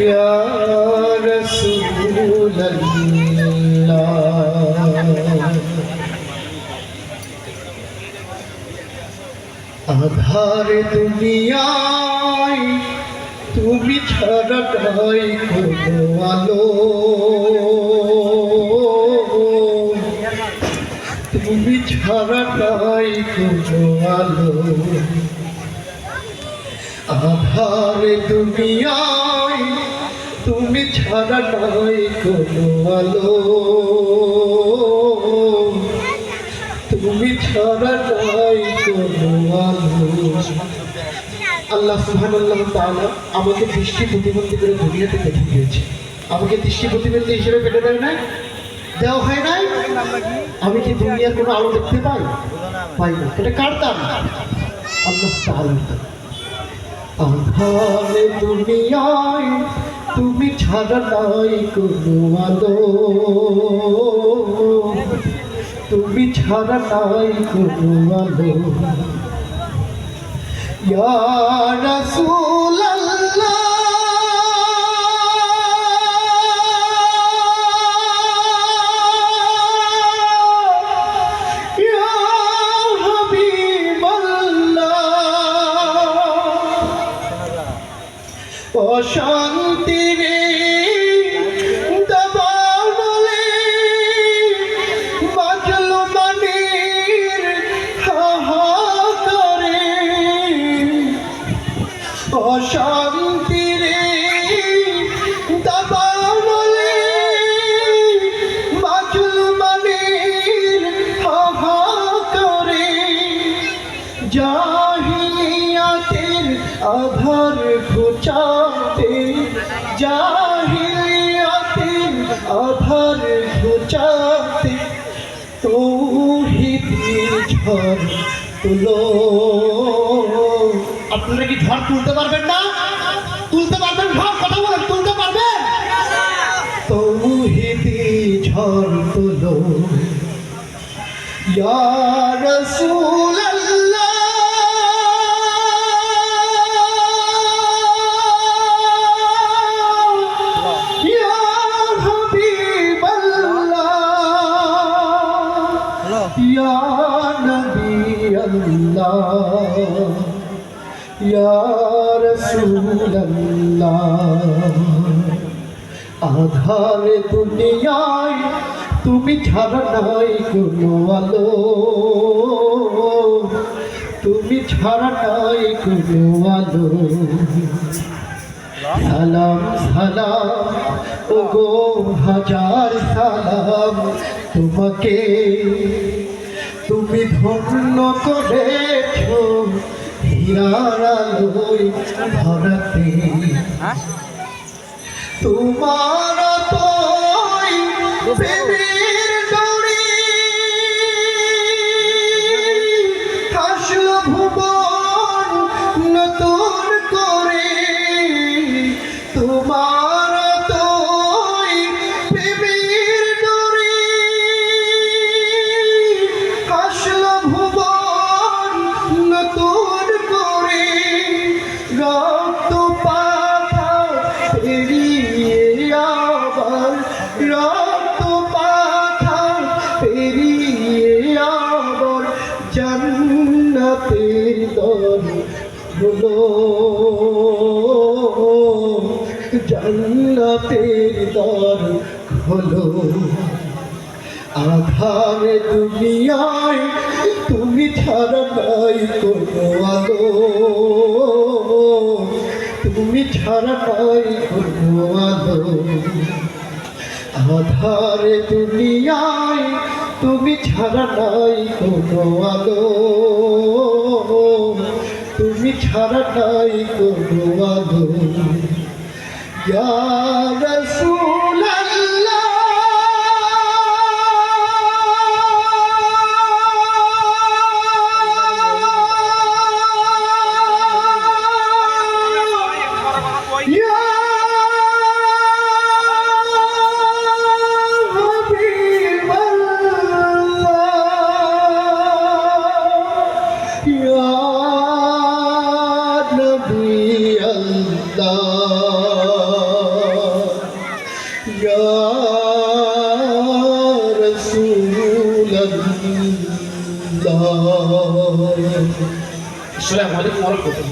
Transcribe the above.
या रसूल আধার দুনিয়ায় তুমি ছাড়া নাই কোনো আলো, তুমি ছাড়া নাই কোনো আলো। আধার দুনিয়ায় তুমি ছাড়া নাই কোনো আলো, তুমি ছাড়া নাই কোনো আলো। আল্লাহ সুবহানাল্লাহ তাআলা আমাকে দৃষ্টি প্রতিবন্ধী করে দুনিয়াতে পেটে দিয়েছে। আমাকে দৃষ্টি প্রতিবন্ধী হিসেবে পেটে দেয় নাই, দেওয়া হয় নাই। আমি কি দুনিয়ার কোনো আলো দেখতে পাই? পাই না। এটা কার দান? আল্লাহ তাআলার দান। আধার দুনিয়ায় তুমি ছাড়া নাই কোনো আলো, তুমি ছাড়া নাই কোনো আলো। ইয়া রাসূলুল্লাহ ইয়া হাবিবাল্লাহ, অশান্তির দাবানলে মাজলুমানির হাহাকারে, অশান্তির দাবানলে মাজলুমানির হাহাকারে, জাহিলিয়াতের আধার ঘুচাতে, জাহিলিয়াতের আধার ঘুচাতে তৌহিদের ঝড় তুলো। আপনারা কি ঝড় তুলতে পারবেন না? তুলতে পারবেন? ঝড় কথা বলেন, তুলতে পারবেন? তৌহিদের ঝড় তুলো। ইয়া রাসূলুল্লাহ ইয়া হাবিবাল্লাহ ইয়া নবী আল্লাহ ইয়া রাসূলুল্লাহ। আধার দুনিয়ায় তুমি ছাড়া নাই কোনো আলো, তুমি ছাড়া নাই কোনো আলো। সালাম সালাম ওগো হাজার সালাম তোমাকে, তুমি ধন্য করেছো হীরার আলোয় ভরাতে। তোমার তোই প্রেমের ডোরে হাসলো ভুবন নতুন করে, তোমার তোই প্রেমের ডোরে হাসলো ভুবন নতুন করে। রক্ত পাতা পেরিয়ে আবার, রক্ত পাতা পেরিয়ে আবার জান্নাতের দর হলো, জান্নাতের দর হলো। আধার দুনিয়ায় তুমি ছাড়া নাই কোনো আলো, তুমি ছাড়া নাই কোনো আলো। আধার দুনিয়ায় তুমি ছাড়া নাই কোনো আলো, তুমি ছাড়া নাই কোনো আলো। ইয়া রাসূলাল্লাহ ইয়া আসসালামু আলাইকুম ওয়া রাহমাতুল্লাহ।